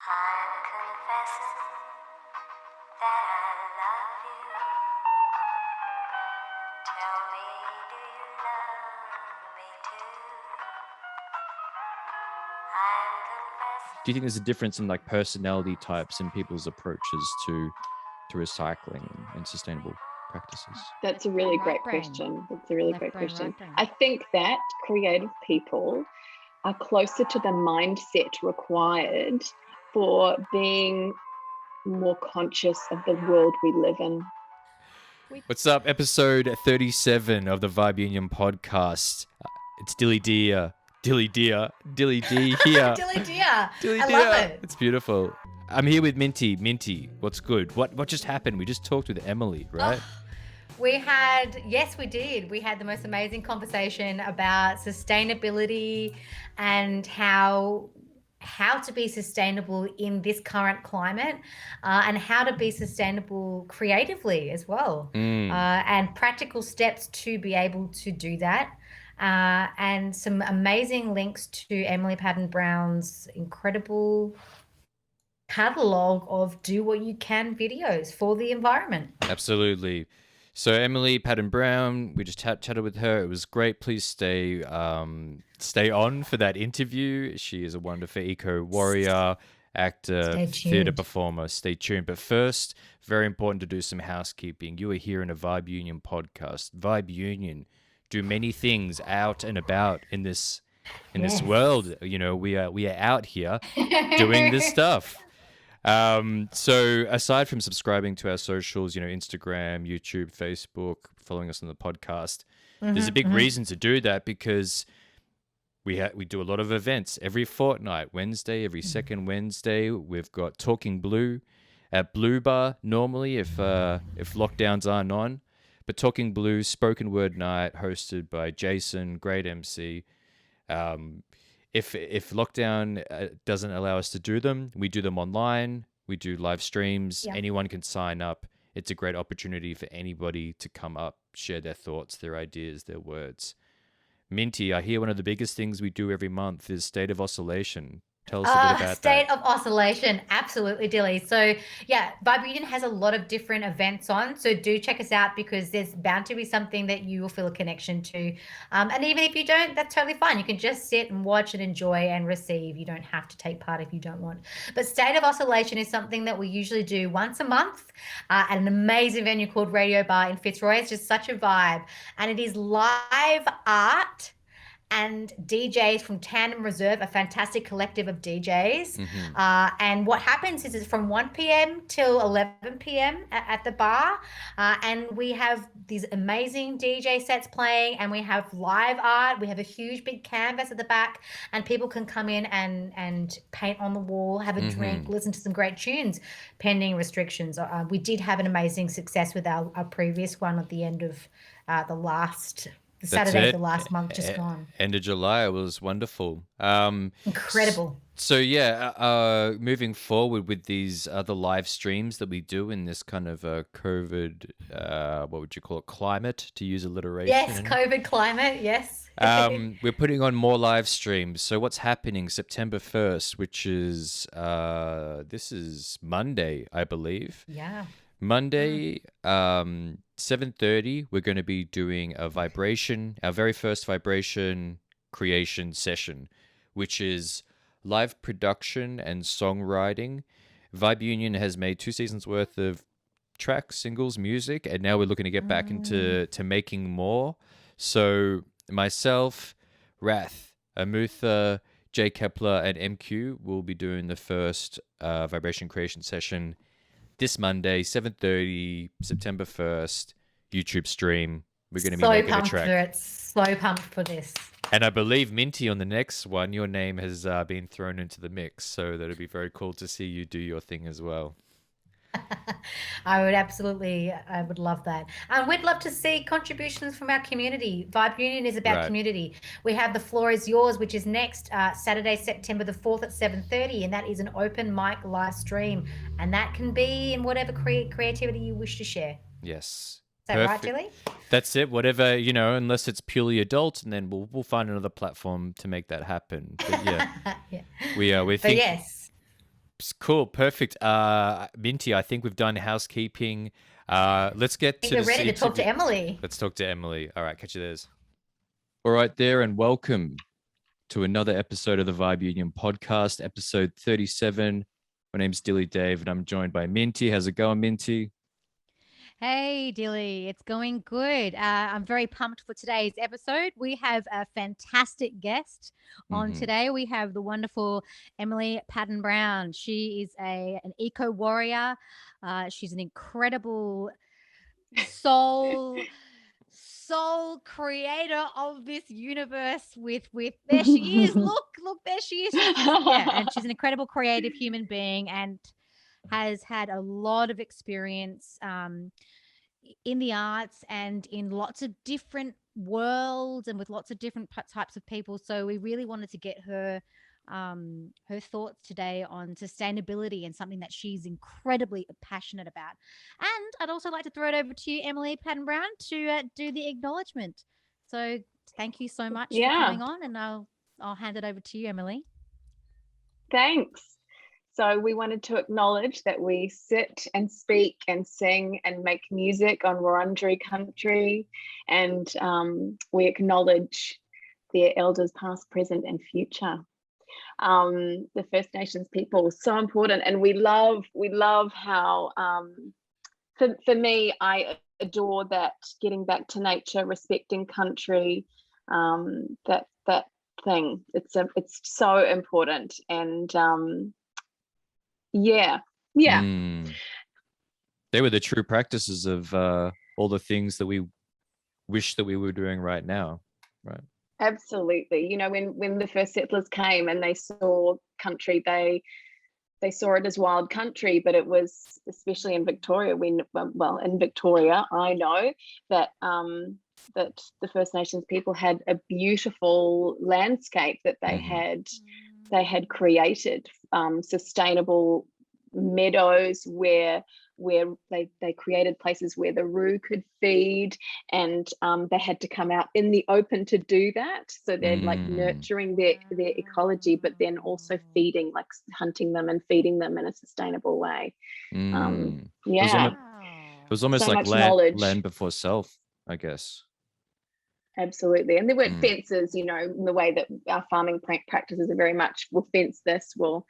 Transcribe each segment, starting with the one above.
I'm confessing that I love you. Tell me, do you love me too? I'm confessing. Do you think there's a difference in like personality types and people's approaches to recycling and sustainable practices? That's a really Right great brain. question. That's a really Left great brain, question. right brain. I think that creative people are closer to the mindset required for being more conscious of the world we live in. What's up? Episode 37 of the Vibe Union podcast. It's Dilly Dear. Dilly Dear. Dilly D here. Dilly Dear. Dilly I Dear. love it. It's beautiful. I'm here with Minti. Minti, what's good? What just happened? We just talked with Emily, right? Yes, we did. We had the most amazing conversation about sustainability and how to be sustainable in this current climate, and how to be sustainable creatively as well, and practical steps to be able to do that. And some amazing links to Emily Paddon-Brown's incredible catalogue of do what you can videos for the environment. Absolutely. So Emily Paddon-Brown, we just chatted with her. It was great. Please stay on for that interview. She is a wonderful eco warrior, actor, theatre performer. Stay tuned. But first, very important to do some housekeeping. You are here in a Vibe Union podcast. Vibe Union do many things out and about in this world. You know, we are out here doing this stuff. So aside from subscribing to our socials, Instagram, YouTube, Facebook, following us on the podcast, there's a big reason to do that because we do a lot of events every fortnight, Wednesday, every second Wednesday. We've got Talking Blue at Blue Bar normally if lockdowns aren't on, but Talking Blue spoken word night hosted by Jason, great MC. If lockdown doesn't allow us to do them, we do them online. We do live streams. Yeah. Anyone can sign up. It's a great opportunity for anybody to come up, share their thoughts, their ideas, their words. Minty, I hear one of the biggest things we do every month is State of Oscillation. Tell us a bit about State that. of Oscillation, absolutely, Dilly. So yeah, Vibe Union has a lot of different events on, so do check us out because there's bound to be something that you will feel a connection to. And even if you don't, that's totally fine. You can just sit and watch and enjoy and receive. You don't have to take part if you don't want. But State of Oscillation is something that we usually do once a month at an amazing venue called Radio Bar in Fitzroy. It's just such a vibe. And it is live art and DJs from Tandem Reserve, a fantastic collective of DJs. And what happens is it's from 1 p.m. till 11 p.m. at the bar. And we have these amazing DJ sets playing, and we have live art. We have a huge big canvas at the back, and people can come in and paint on the wall, have a drink, listen to some great tunes, pending restrictions. We did have an amazing success with our previous one at the end of Saturday of the last month just gone. End of July, it was wonderful. Incredible. So yeah, moving forward with these other live streams that we do in this kind of COVID, what would you call it, climate, to use alliteration? Yes, COVID climate, yes. We're putting on more live streams. So what's happening September 1st, which is, this is Monday, I believe. Yeah. Monday, 7:30, we're going to be doing our very first vibration creation session, which is live production and songwriting. Vibe Union has made 2 seasons worth of tracks, singles, music, and now we're looking to get back into making more. So myself, Rath, Amutha, Jay Kepler, and MQ will be doing the first vibration creation session this Monday, 7:30, September 1st, YouTube stream. We're going to be making a track. So pumped for this. And I believe, Minty, on the next one, your name has been thrown into the mix. So that'll be very cool to see you do your thing as well. I would love that. And we'd love to see contributions from our community. Vibe Union is about community. We have The Floor Is Yours, which is next Saturday, September the 4th at 7:30, and that is an open mic live stream. And that can be in whatever creativity you wish to share. Yes. Is that right, Dilly? That's it. Whatever, unless it's purely adult, and then we'll find another platform to make that happen. But yeah, yeah. we think. Yes. Cool, perfect. Minty, I think we've done housekeeping. Let's get I to think we're this ready to talk to interview. Emily. Let's talk to Emily. All right, catch you there. All right, there, and welcome to another episode of the Vibe Union podcast, episode 37. My name's Dilly Dave, and I'm joined by Minty. How's it going, Minty? Hey, Dilly, it's going good. I'm very pumped for today's episode. We have a fantastic guest on Mhm. today. We have the wonderful Emily Paddon-Brown. She is an eco warrior. She's an incredible soul creator of this universe. With there she is. Look, there she is. And she's an incredible creative human being and has had a lot of experience in the arts and in lots of different worlds and with lots of different types of people. So we really wanted to get her thoughts today on sustainability and something that she's incredibly passionate about. And I'd also like to throw it over to you, Emily Paddon-Brown, to do the acknowledgement. So thank you so much for coming on, and I'll hand it over to you, Emily. Thanks. So we wanted to acknowledge that we sit and speak and sing and make music on Wurundjeri country, and we acknowledge their elders past, present and future. The First Nations people, so important, and we love how for me, I adore that getting back to nature, respecting country, that thing. It's so important, and yeah. They were the true practices of all the things that we wish that we were doing right now, right? Absolutely. You know, when the first settlers came and they saw country, they saw it as wild country, but it was, especially in Victoria, in Victoria, I know that that the First Nations people had a beautiful landscape that they had created, sustainable meadows where they created places where the roo could feed, and they had to come out in the open to do that. So they're like nurturing their ecology, but then also feeding, like hunting them and feeding them in a sustainable way. It was almost So like much knowledge. land before self, I guess. Absolutely. And there weren't fences, you know, in the way that our farming practices are very much, we'll fence this, we'll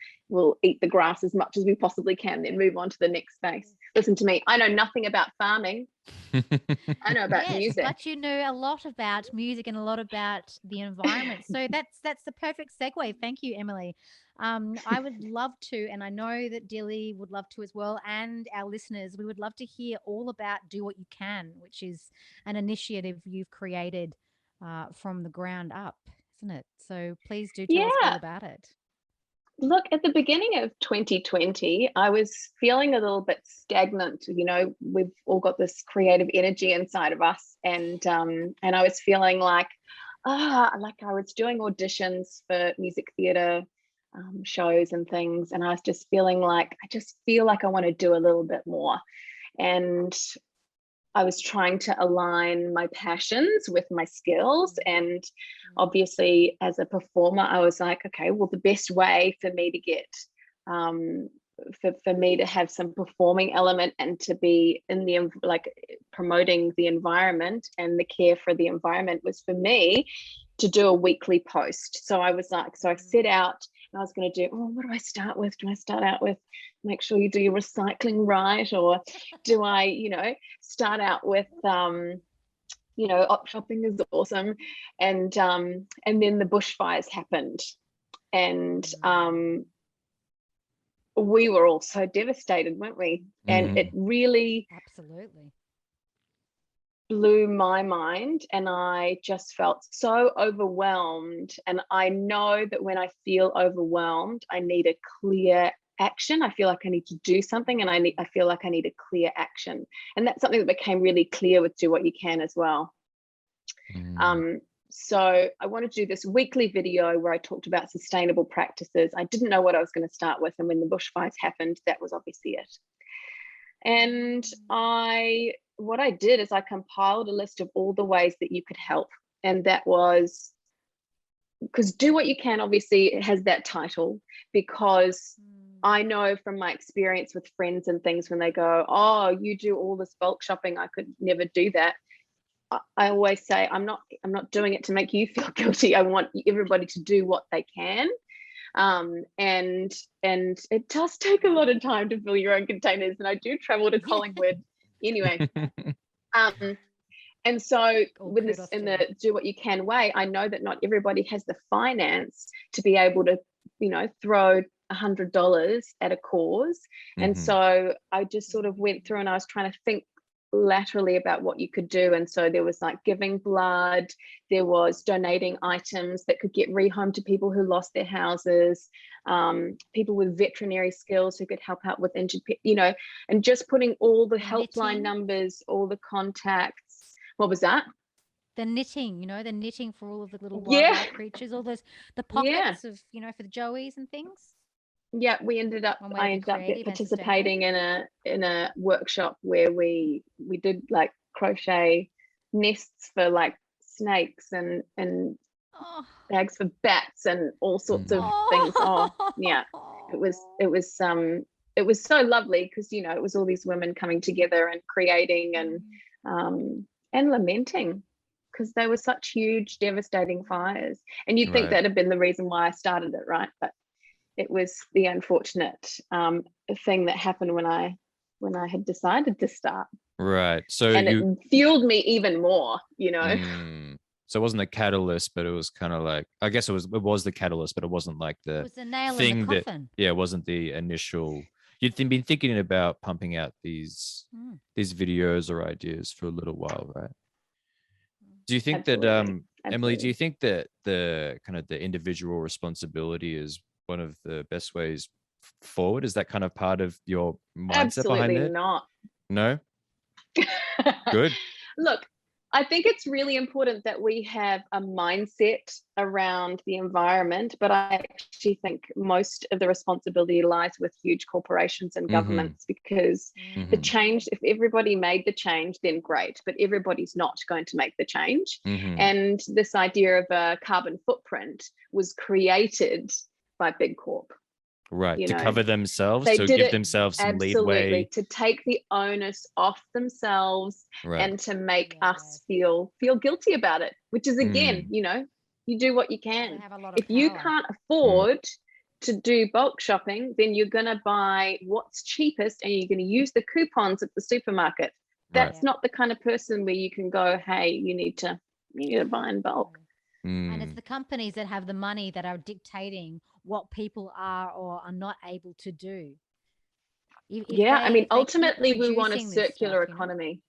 eat the grass as much as we possibly can, then move on to the next space. Listen to me, I know nothing about farming. I know about music. But you know a lot about music and a lot about the environment. So that's the perfect segue. Thank you, Emily. I would love to, and I know that Dilly would love to as well, and our listeners, we would love to hear all about Do What You Can, which is an initiative you've created from the ground up, isn't it? So please do tell us all about it. Look, at the beginning of 2020, I was feeling a little bit stagnant. You know, we've all got this creative energy inside of us, and I was feeling like I was doing auditions for music theatre shows and things, and I was just feeling like I want to do a little bit more, and I was trying to align my passions with my skills. And obviously as a performer, I was like, okay, well, the best way for me to get, for me to have some performing element and to be in the, like, promoting the environment and the care for the environment was for me to do a weekly post. So I was like, so I set out and I was going to do, what do I start with? Do I start out with, make sure you do your recycling right? Or do I, start out with, op shopping is awesome. And then the bushfires happened. And we were all so devastated, weren't we? And it really absolutely blew my mind, and I just felt so overwhelmed. And I know that when I feel overwhelmed, I need a clear action. I feel like I need to do something, and I feel like I need a clear action. And that's something that became really clear with Do What You Can as well. So I wanted to do this weekly video where I talked about sustainable practices. I didn't know what I was going to start with, and when the bushfires happened, that was obviously it. And what I did is I compiled a list of all the ways that you could help. And that was, because Do What You Can, obviously it has that title because I know from my experience with friends and things, when they go, oh, you do all this bulk shopping, I could never do that. I always say, I'm not doing it to make you feel guilty. I want everybody to do what they can. And it does take a lot of time to fill your own containers, and I do travel to Collingwood anyway. And so with this, in the do what you can way, I know that not everybody has the finance to be able to, you know, throw $100 at a cause. And so I just sort of went through and I was trying to think laterally about what you could do. And so there was like giving blood, there was donating items that could get rehomed to people who lost their houses, people with veterinary skills who could help out with injured people, you know, and just putting all the helpline numbers, all the contacts. What was that? The knitting, you know, the knitting for all of the little wildlife creatures, all those, the pockets of, you know, for the joeys and things. Yeah, I ended up participating in a workshop where we did like crochet nests for like snakes and bags for bats and all sorts of things. It was so lovely because, you know, it was all these women coming together and creating and lamenting because they were such huge, devastating fires. And you'd think that'd have been the reason why I started it, right? But it was the unfortunate thing that happened when I had decided to start. Right. So it fueled me even more, you know. So it wasn't a catalyst, but it was kind of like, I guess it was the catalyst, but it wasn't like the it was the nail thing in the coffin. That, it wasn't the initial. You'd been thinking about pumping out these videos or ideas for a little while, right? Do you think that Emily, do you think that the kind of the individual responsibility is one of the best ways forward? Is that kind of part of your mindset behind it? Absolutely not. No? Good. Look, I think it's really important that we have a mindset around the environment, but I actually think most of the responsibility lies with huge corporations and governments because the change, if everybody made the change, then great, but everybody's not going to make the change. And this idea of a carbon footprint was created by Big Corp. Right, you to know, cover themselves, they to did give it themselves some absolutely leeway. to take the onus off themselves and to make us feel guilty about it, which is again, you know, you do what you can. If you can't afford to do bulk shopping, then you're going to buy what's cheapest and you're going to use the coupons at the supermarket. That's not the kind of person where you can go, hey, you need to buy in bulk. And it's the companies that have the money that are dictating what people are or are not able to do. I mean, ultimately, we want a circular economy.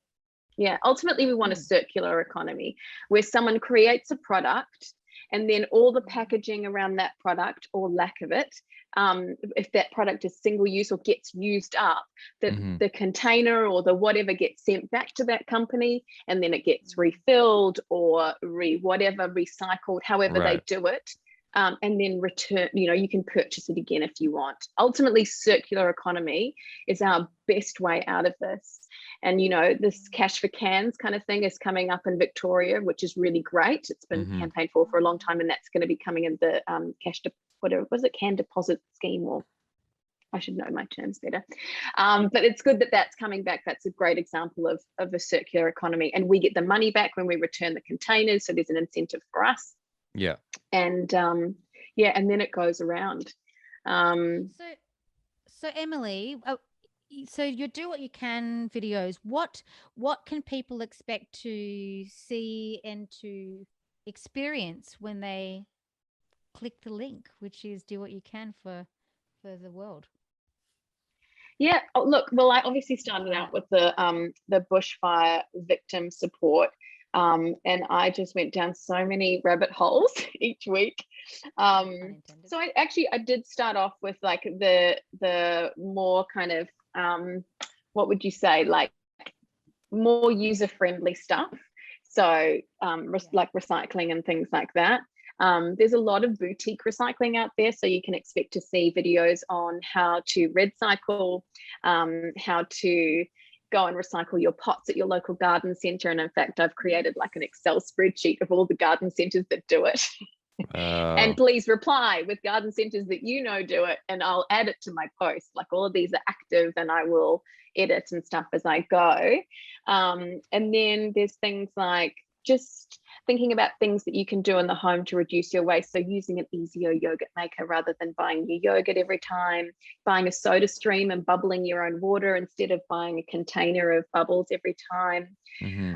Yeah, ultimately, we want a circular economy where someone creates a product and then all the packaging around that product or lack of it, if that product is single use or gets used up, the container or the whatever gets sent back to that company and then it gets refilled or recycled, however they do it. And then return, you know, you can purchase it again if you want. Ultimately, circular economy is our best way out of this. And, you know, this cash for cans kind of thing is coming up in Victoria, which is really great. It's been campaigned for a long time, and that's going to be coming in the can deposit scheme, or I should know my terms better. But it's good that that's coming back. That's a great example of a circular economy. And we get the money back when we return the containers. So there's an incentive for us. Yeah. And and then it goes around. So Emily, so you do what you can videos. What can people expect to see and to experience when they click the link, which is do what you can for the world? Yeah, look, well, I obviously started out with the bushfire victim support. And I just went down so many rabbit holes each week. So I did start off with like the more kind of, what would you say, like more user-friendly stuff. So like recycling and things like that. There's a lot of boutique recycling out there, so you can expect to see videos on how to recycle, how to go and recycle your pots at your local garden centre. And in fact, I've created like an Excel spreadsheet of all the garden centres that do it. And please reply with garden centers that you know do it, and I'll add it to my post. Like, all of these are active, and I will edit and stuff as I go. And then there's things like just thinking about things that you can do in the home to reduce your waste. So using an easier yogurt maker rather than buying your yogurt every time, buying a soda stream and bubbling your own water instead of buying a container of bubbles every time.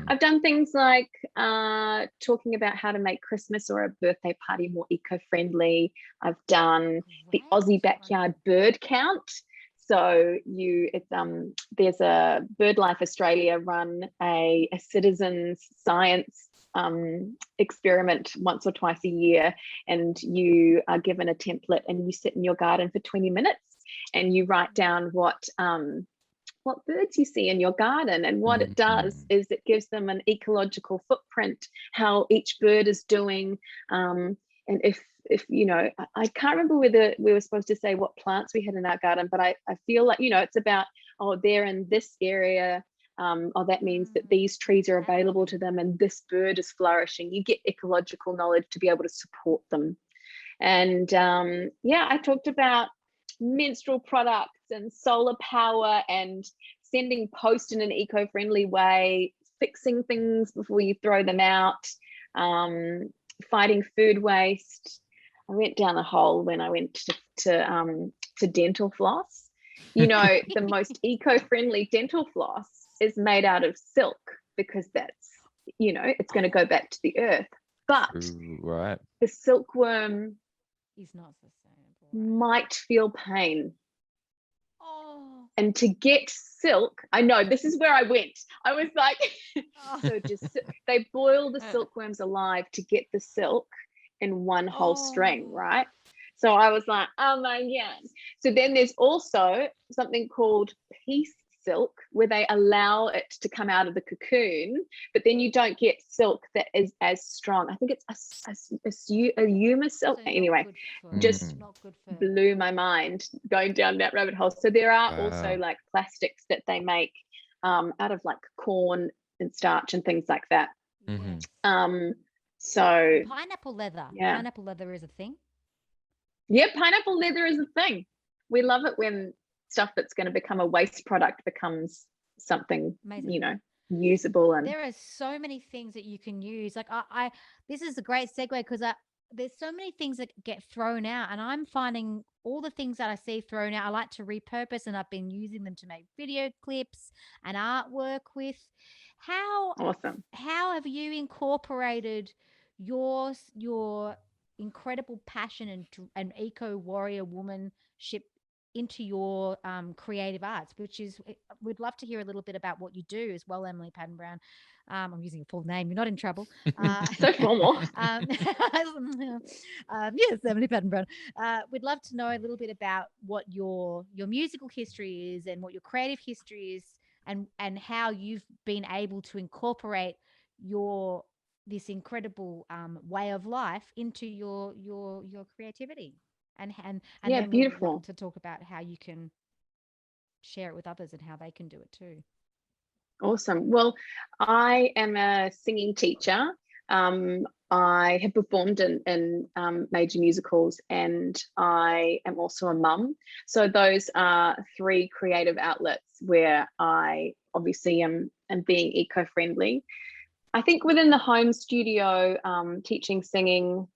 I've done things like talking about how to make Christmas or a birthday party more eco-friendly. I've done the Aussie backyard bird count. So there's a BirdLife Australia run a citizens science experiment once or twice a year, and you are given a template and you sit in your garden for 20 minutes and you write down what birds you see in your garden. And what it does is it gives them an ecological footprint, how each bird is doing. And if you know, I can't remember whether we were supposed to say what plants we had in our garden, but I feel like, you know, it's about, oh, they're in this area. Oh, that means that these trees are available to them and this bird is flourishing. You get ecological knowledge to be able to support them. And yeah, I talked about menstrual products and solar power and sending post in an eco-friendly way, fixing things before you throw them out, fighting food waste. I went down a hole when I went to dental floss. You know, the most eco-friendly dental floss is made out of silk because that's, you know, it's going to go back to the earth. But the silkworm is not sustainable. Might feel pain. And to get silk, I know this is where I went. I was like, so just they boil the silkworms alive to get the silk in one whole string, right? So I was like, oh my God. So then there's also something called peace silk, where they allow it to come out of the cocoon, but then you don't get silk that is as strong. I think it's a Yuma silk. So anyway, just blew my mind going down that rabbit hole. So there are also like plastics that they make out of like corn and starch and things like that. So pineapple leather. Yeah. Pineapple leather is a thing. Yeah, pineapple leather is a thing. We love it when stuff that's going to become a waste product becomes something, you know, usable. And there are so many things that you can use. Like I this is a great segue because there's so many things that get thrown out, and I'm finding all the things that I see thrown out, I like to repurpose, and I've been using them to make video clips and artwork with. How have you incorporated your incredible passion and eco warrior womanship into your creative arts, which is, we'd love to hear a little bit about what you do as well, Emily Paddon-Brown. I'm using a full name, you're not in trouble. So formal. Yes, Emily Paddon-Brown. We'd love to know a little bit about what your musical history is and what your creative history is, and how you've been able to incorporate this incredible way of life into your creativity. And yeah, then beautiful. we'd love to talk about how you can share it with others and how they can do it too. Awesome. Well, I am a singing teacher. I have performed in major musicals, and I am also a mum. So those are three creative outlets where I obviously am being eco-friendly. I think within the home studio, teaching singing,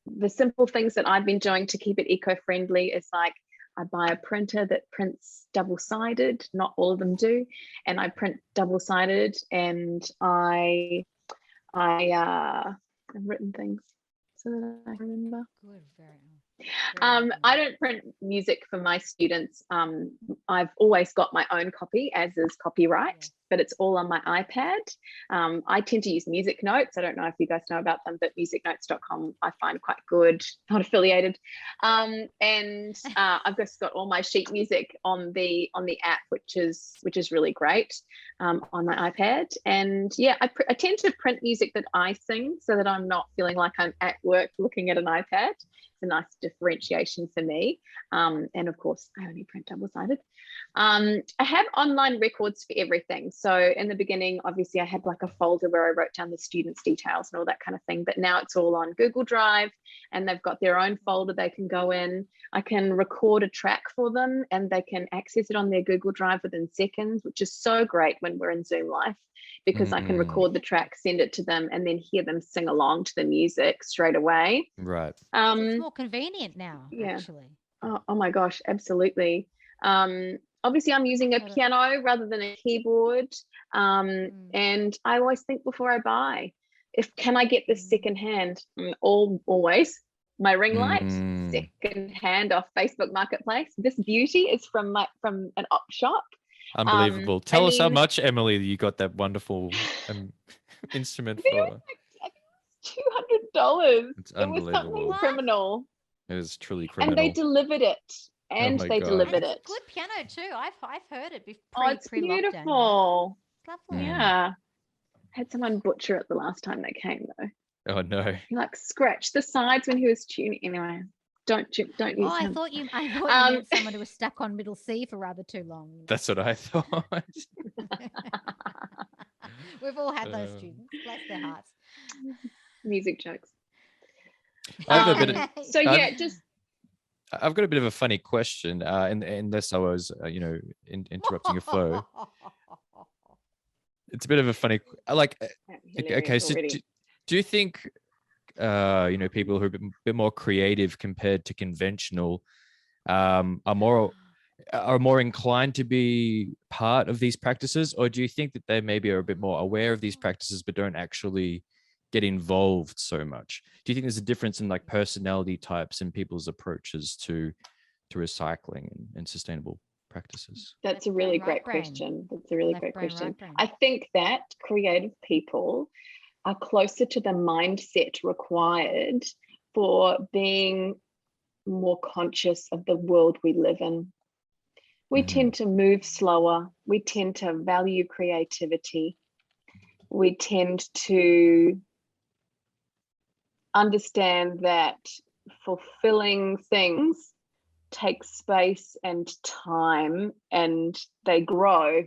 the simple things that I've been doing to keep it eco-friendly is like, I buy a printer that prints double-sided, not all of them do, and I print double-sided, and I've written things so that I remember. Good, very I don't print music for my students. I've always got my own copy, as is copyright, but it's all on my iPad. I tend to use Music Notes. I don't know if you guys know about them, but musicnotes.com I find quite good, not affiliated. And I've just got all my sheet music on the app, which is really great, on my iPad. And yeah, I tend to print music that I sing so that I'm not feeling like I'm at work looking at an iPad. A nice differentiation for me, and of course I only print double-sided. I have online records for everything, So in the beginning, obviously I had like a folder where I wrote down the students' details and all that kind of thing, but now it's all on Google Drive and they've got their own folder they can go in. I can record a track for them and they can access it on their Google Drive within seconds, which is so great when we're in Zoom Live, because I can record the track, send it to them, and then hear them sing along to the music straight away. Right. It's more convenient now, yeah. actually. Oh my gosh, absolutely. Obviously I'm using a piano rather than a keyboard. And I always think before I buy, can I get this secondhand? Always. My ring light, secondhand off Facebook Marketplace. This beauty is from an op shop. Unbelievable. Tell us how much, Emily, you got that wonderful instrument for. $200. It's It was something unbelievable. criminal. It was truly criminal. And they delivered it. And my they God. delivered And it. it's a good piano too. I've heard it before. Oh, it's beautiful. It's lovely. Yeah. Had someone butcher it the last time they came though. Oh no. He like scratched the sides when he was tuning. Anyway, don't use I him. thought you meant someone who was stuck on middle C for rather too long. That's what I thought. We've all had those students. Bless their hearts. Music jokes. I have a bit of, So yeah, just I've got a bit of a funny question, unless I was, interrupting your flow. It's a bit of a funny, okay, so do you think, people who are a bit more creative compared to conventional, are more inclined to be part of these practices, or do you think that they maybe are a bit more aware of these practices but don't actually get involved so much? Do you think there's a difference in like personality types and people's approaches to recycling and sustainable practices? That's a really great question. That's a really great question. I think that creative people are closer to the mindset required for being more conscious of the world we live in. We tend to move slower. We tend to value creativity. We tend to understand that fulfilling things take space and time, and they grow.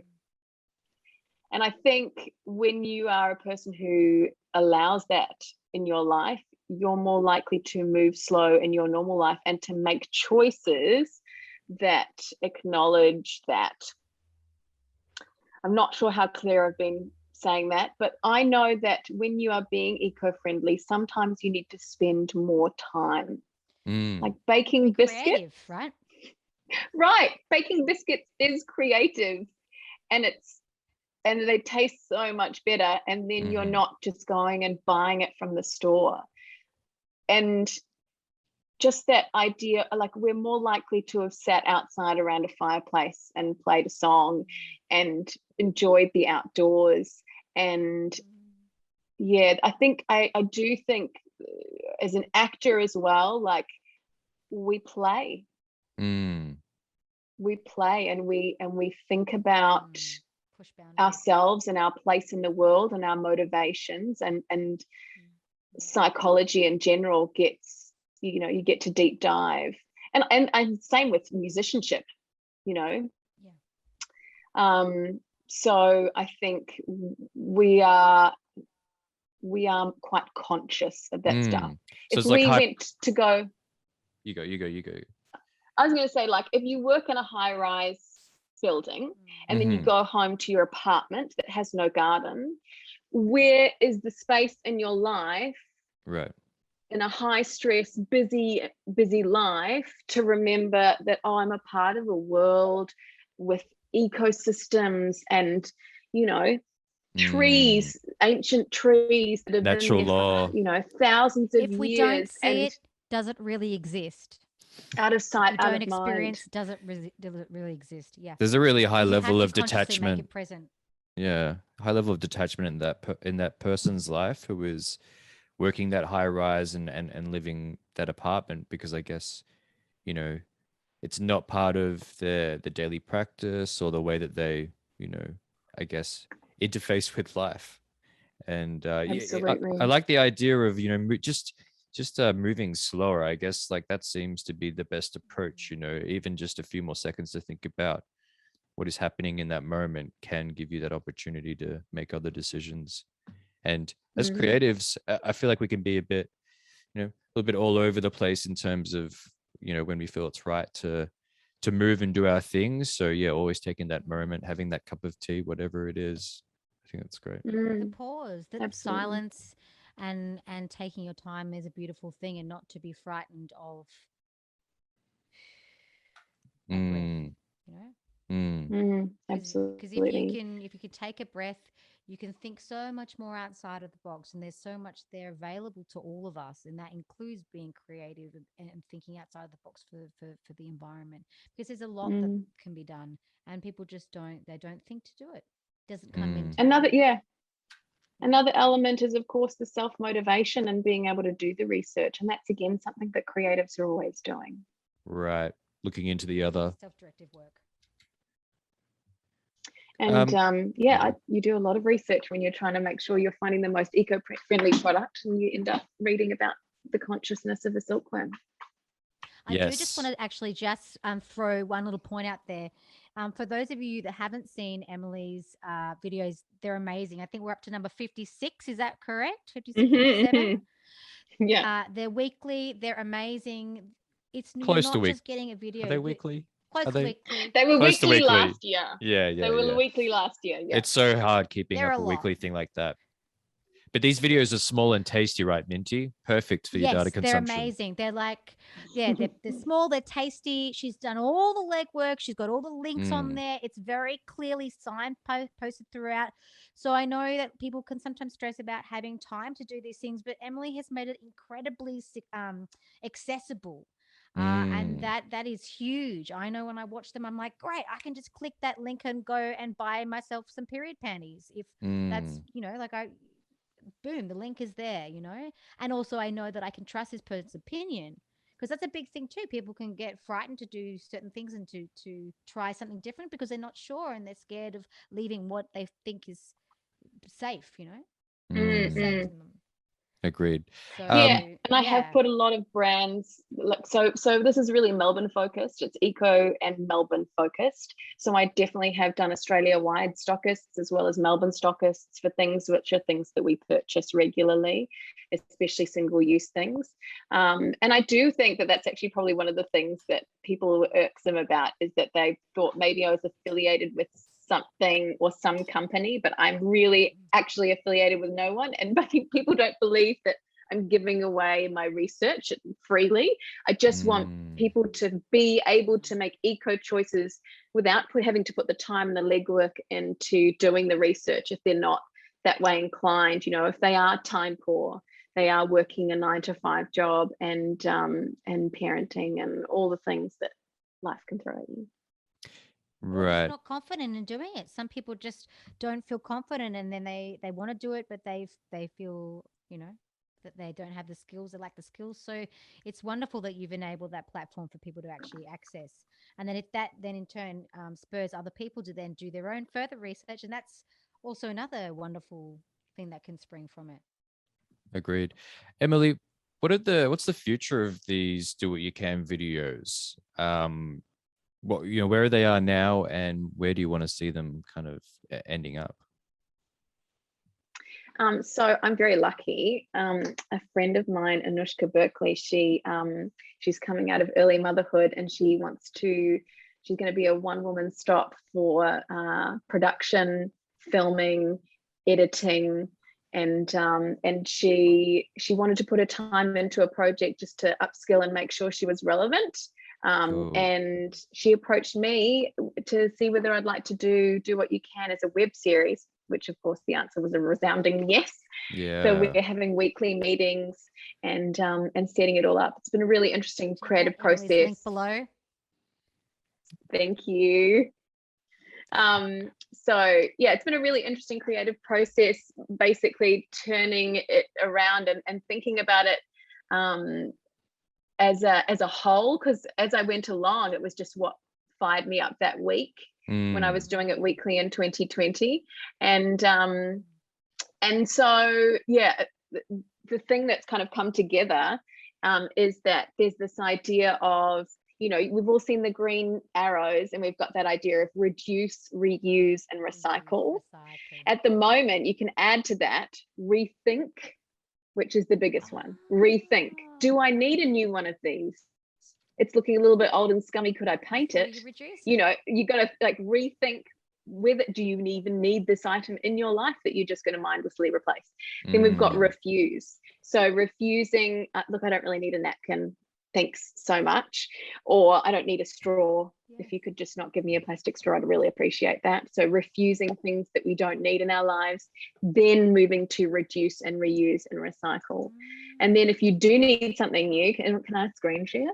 And I think when you are a person who allows that in your life, you're more likely to move slow in your normal life and to make choices that acknowledge that. I'm not sure how clear I've been saying that, but I know that when you are being eco-friendly, sometimes you need to spend more time. Like baking biscuits, Creative, right? Right, baking biscuits is creative, and they taste so much better, and then you're not just going and buying it from the store. And just that idea, like we're more likely to have sat outside around a fireplace and played a song and enjoyed the outdoors. And yeah, I think I do think as an actor as well, like we play and we think about ourselves and our place in the world and our motivations, and psychology in general gets, you get to deep dive, and same with musicianship, so I think we are quite conscious of that stuff. So if we went to go, you go. I was going to say, like, if you work in a high-rise building and then you go home to your apartment that has no garden, where is the space in your life, right, in a high-stress, busy life, to remember that, I'm a part of a world with ecosystems and, trees, ancient trees that have natural been there law, for, thousands of years. If we don't see it, does it really exist? Out of sight, If we out don't of experience, mind. does it really exist? Yeah. there's a really high You have level to of consciously make detachment. it present. Yeah, high level of detachment in that person's life who is working that high rise and living that apartment, because I guess, it's not part of the daily practice or the way that they, I guess, interface with life. And Absolutely. I like the idea of, just moving slower. I guess like that seems to be the best approach, even just a few more seconds to think about what is happening in that moment can give you that opportunity to make other decisions. And as creatives, I feel like we can be a bit, a little bit all over the place in terms of, when we feel it's right to move and do our things. So yeah, always taking that moment, having that cup of tea, whatever it is. I think that's great. The pause, the Absolutely. silence, and taking your time is a beautiful thing, and not to be frightened of that breath, Mm, you know. Because Absolutely. if you can take a breath, you can think so much more outside of the box, and there's so much there available to all of us, and that includes being creative and thinking outside the box for the environment, because there's a lot that can be done, and people just don't think to do it. Doesn't come into Another element is, of course, the self-motivation and being able to do the research, and that's again something that creatives are always doing. right. Looking into the other. self-directed work. And you do a lot of research when you're trying to make sure you're finding the most eco-friendly product, and you end up reading about the consciousness of a silkworm. I do just want to actually just throw one little point out there. For those of you that haven't seen Emily's videos, they're amazing. I think we're up to number 56. Is that correct? 56, 57? Yeah. They're weekly. They're amazing. It's Close you're to not week. just getting a video. Are they weekly? Close Are to they- weekly. They were Close to weekly weekly. last year. Yeah. They were weekly last year. Yeah. It's so hard keeping They're up a a lot. weekly thing like that. But these videos are small and tasty, right, Minty? Perfect for your data They're consumption. amazing. They're like, they're small, they're tasty. She's done all the legwork. She's got all the links on there. It's very clearly posted throughout. So I know that people can sometimes stress about having time to do these things, but Emily has made it incredibly accessible. And that is huge. I know when I watch them, I'm like, great, I can just click that link and go and buy myself some period panties. If that's, boom, the link is there, and also I know that I can trust this person's opinion, because that's a big thing too. People can get frightened to do certain things and to try something different because they're not sure and they're scared of leaving what they think is safe, safe to them. Agreed. So and I have put a lot of brands, like, so this is really Melbourne focused. It's eco and Melbourne focused. So I definitely have done Australia wide stockists as well as Melbourne stockists for things which are things that we purchase regularly, especially single use things. And I do think that that's actually probably one of the things that people were irksome about, is that they thought maybe I was affiliated with something or some company, but I'm really actually affiliated with no one. And I think people don't believe that I'm giving away my research freely. I just want people to be able to make eco choices without having to put the time and the legwork into doing the research if they're not that way inclined. If they are time poor, they are working a 9-to-5 job and parenting and all the things that life can throw at you. Right. Just not confident in doing it. Some people just don't feel confident, and then they want to do it, but they feel that they don't have the skills. They lack the skills. So it's wonderful that you've enabled that platform for people to actually access, and then if that then in turn spurs other people to then do their own further research, and that's also another wonderful thing that can spring from it. Agreed. Emily, what's the future of these do what you can videos? Where they are now, and where do you want to see them kind of ending up? So I'm very lucky. A friend of mine, Anushka Berkeley, she's coming out of early motherhood, and she's going to be a one-woman stop for production, filming, editing, and she wanted to put her time into a project just to upskill and make sure she was relevant. Cool. And she approached me to see whether I'd like to do what you can as a web series, which of course the answer was a resounding yes. Yeah. So we're having weekly meetings and setting it all up. It's been a really interesting creative process. Link below. Thank you. So yeah, it's been a really interesting creative process, basically turning it around and thinking about it as a whole, because as I went along, it was just what fired me up that week when I was doing it weekly in 2020. And so yeah, the thing that's kind of come together is that there's this idea of, you know, we've all seen the green arrows, and we've got that idea of reduce, reuse, and recycle. At the moment, you can add to that rethink, which is the biggest one. Rethink. Do I need a new one of these? It's looking a little bit old and scummy. Could I paint it? You know, you got to like rethink whether do you even need this item in your life that you're just going to mindlessly replace. Then we've got refuse. So refusing, look, I don't really need a napkin. Thanks so much. Or I don't need a straw. If you could just not give me a plastic straw, I'd really appreciate that. So refusing things that we don't need in our lives, then moving to reduce and reuse and recycle. And then if you do need something new, can I screen share?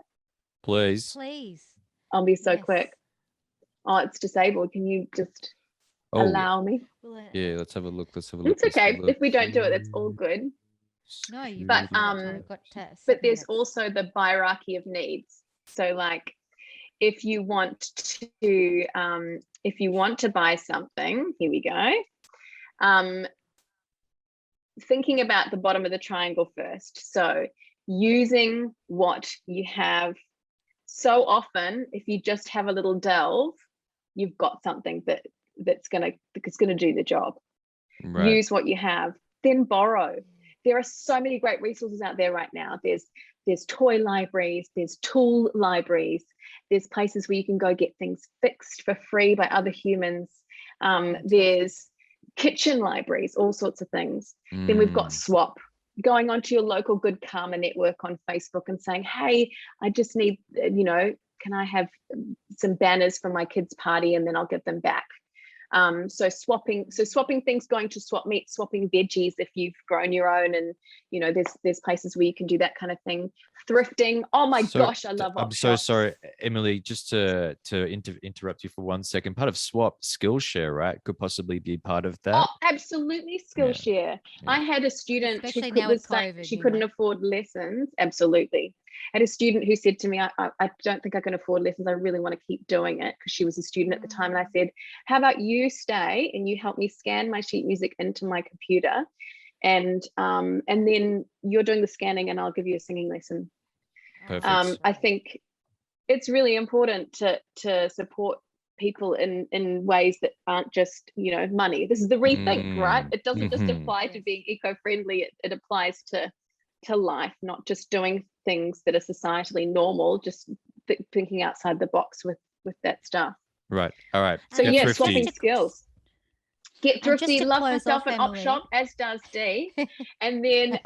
Please. I'll be so quick. Oh, it's disabled. Can you just allow me? Yeah, let's have a look. It's okay. If we don't do it, that's all good. No, you but but there's minutes. also the hierarchy of needs. So like if you want to buy something, here we go. Thinking about the bottom of the triangle first. So using what you have. So often, if you just have a little delve, you've got something that's gonna do the job. Right. Use what you have, then borrow. There are so many great resources out there right now. There's toy libraries, there's tool libraries, there's places where you can go get things fixed for free by other humans. There's kitchen libraries, all sorts of things. Then we've got swap. Going onto your local Good Karma network on Facebook and saying, hey, I just need, you know, can I have some banners for my kids' party, and then I'll give them back. So swapping things, going to swap meat, swapping veggies if you've grown your own, and you know there's places where you can do that kind of thing. Thrifting. Oh my gosh, I love. I'm so sorry, Emily. Just to interrupt you for 1 second. Part of swap Skillshare, right? Could possibly be part of that. Oh, absolutely, Skillshare. Yeah. I had a student who was saying she couldn't afford lessons. Absolutely. I had a student who said to me, I don't think I can afford lessons. I really want to keep doing it, because she was a student at the time. And I said, how about you stay and you help me scan my sheet music into my computer, and then you're doing the scanning and I'll give you a singing lesson. Perfect. I think it's really important to support people in ways that aren't just, you know, money. This is the rethink, right? It doesn't just apply to being eco-friendly. It applies to life, not just doing things that are societally normal, just thinking outside the box with that stuff. Right. All right. So yeah, swapping skills. Get thrifty, love myself an op shop, as does Dee. and then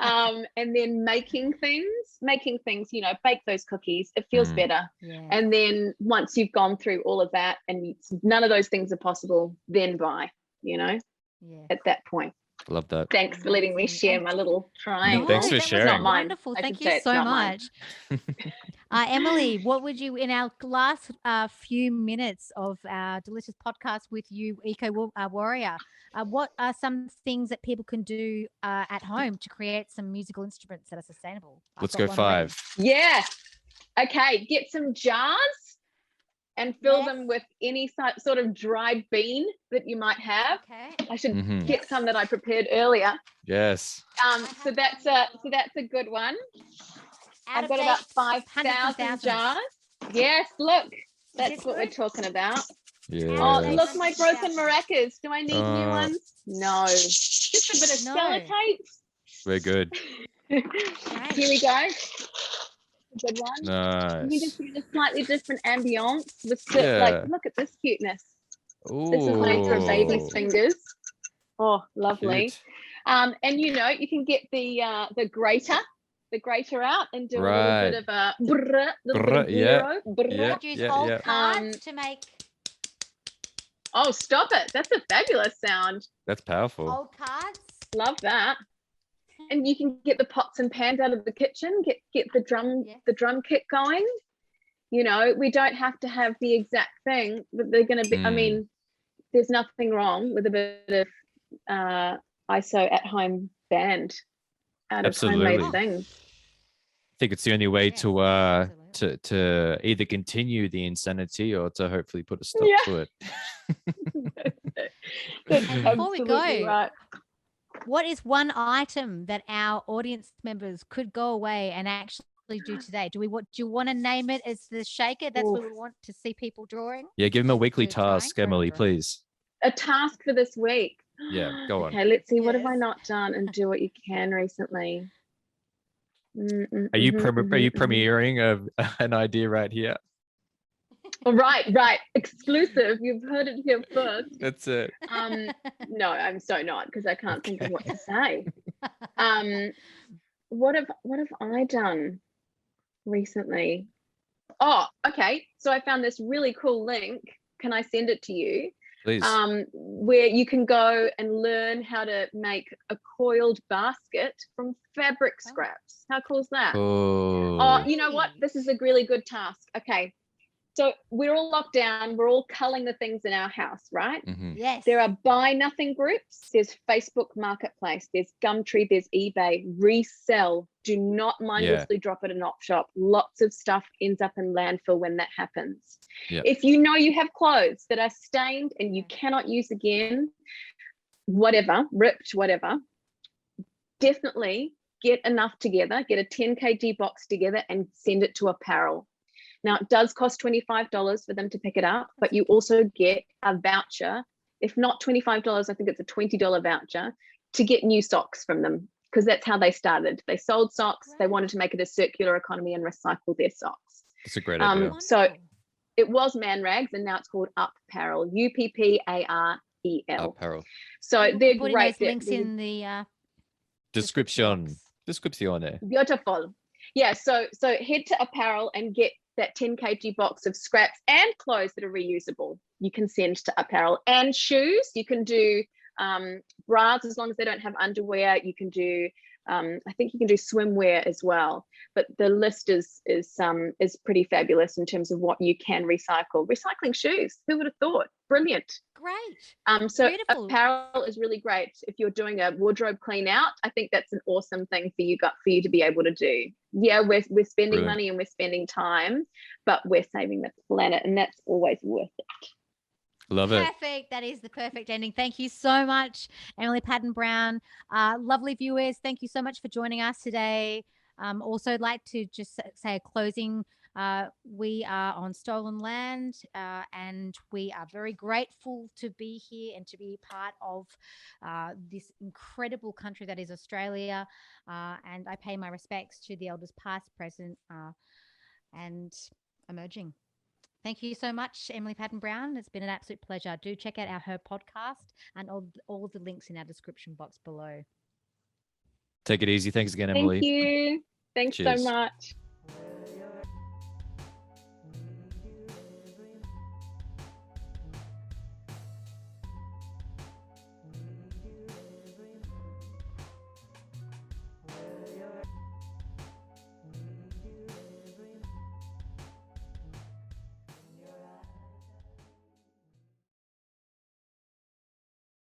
making things, you know, bake those cookies. It feels better. Yeah. And then once you've gone through all of that and none of those things are possible, then buy, you know, at that point. Love that. Thanks for letting me share my little triangle. Thanks for sharing. Not mine. Wonderful. Thank you so much. Emily, what would you, in our last few minutes of our delicious podcast with you, Eco Warrior, what are some things that people can do at home to create some musical instruments that are sustainable? Let's go 5. Yeah. Okay. Get some jars and fill them with any sort of dried bean that you might have. Okay. I should get some that I prepared earlier. Yes. So that's a good one. I've got about 5,000 jars. Yes, look, that's what we're talking about. Yeah. Oh, look, my broken maracas. Do I need new ones? No. Just a bit of sellotape. We're good. Here we go. Good one. Nice. You can just get a slightly different ambience. Like, look at this cuteness. Ooh. This is made from baby's fingers. Oh, lovely. Cute. And you know, you can get the grater out and do a little bit of a Could use old cards to make. Oh, stop it! That's a fabulous sound. That's powerful. Old cards. Love that. And you can get the pots and pans out of the kitchen, get the drum kit going. You know, we don't have to have the exact thing, but they're going to be, I mean, there's nothing wrong with a bit of ISO at home band out of homemade things. I think it's the only way to either continue the insanity or to hopefully put a stop to it. That's before we go, right. What is one item that our audience members could go away and actually do today? Do you want to name it as the shaker? That's what Oof. we want to see people drawing. Yeah, give him a weekly We're trying task, for a Emily, draw. please. A task for this week. Yeah, go on. Okay, let's see. What have I Yes. not done and do what you can recently? Are you premiering an idea right here? Oh, right. Exclusive. You've heard it here first. That's it. No, I'm so not because I can't think of what Okay. to say. What have I done recently? Oh, okay. So I found this really cool link. Can I send it to you? Please. Where you can go and learn how to make a coiled basket from fabric scraps. How cool is that? Oh, Oh, you know what? This is a really good task. Okay. So we're all locked down. We're all culling the things in our house, right? mhm. Yes. There are buy nothing groups. There's Facebook Marketplace. There's Gumtree. There's eBay. Resell. Do not mindlessly drop at an op shop. Lots of stuff ends up in landfill when that happens. Yeah. If you know you have clothes that are stained and you cannot use again, whatever, ripped, whatever, definitely get enough together, get a 10 kg box together and send it to apparel. Now, it does cost $25 for them to pick it up, but you also get a voucher. If not $25, I think it's a $20 voucher to get new socks from them because that's how they started. They sold socks. They wanted to make it a circular economy and recycle their socks. That's a great idea. So Wonderful. it was Man Rags and now it's called Upparel, Upparel. Apparel. So We'll be they're putting great. those links They're in the Description. box. Descripzione. beautiful. Yeah, so head to Apparel and get that 10 kg box of scraps and clothes that are reusable. You can send to Apparel and shoes. You can do bras as long as they don't have underwear. You can do I think you can do swimwear as well. But the list is pretty fabulous in terms of what you can recycle. Recycling shoes, who would have thought? Brilliant. Great. So Beautiful. apparel is really great if you're doing a wardrobe clean out. I think that's an awesome thing for you to be able to do. Yeah, we're spending Brilliant. money and we're spending time, but we're saving the planet, and that's always worth it. Love it. Perfect. That is the perfect ending. Thank you so much, Emily Paddon-Brown. Lovely viewers, thank you so much for joining us today. Also, I'd like to just say a closing. We are on stolen land and we are very grateful to be here and to be part of this incredible country that is Australia. And I pay my respects to the elders past, present, and emerging. Thank you so much, Emily Paddon-Brown. It's been an absolute pleasure. Do check out her podcast and all of the links in our description box below. Take it easy. Thanks again, Emily. Thank you. Thanks Cheers. so much.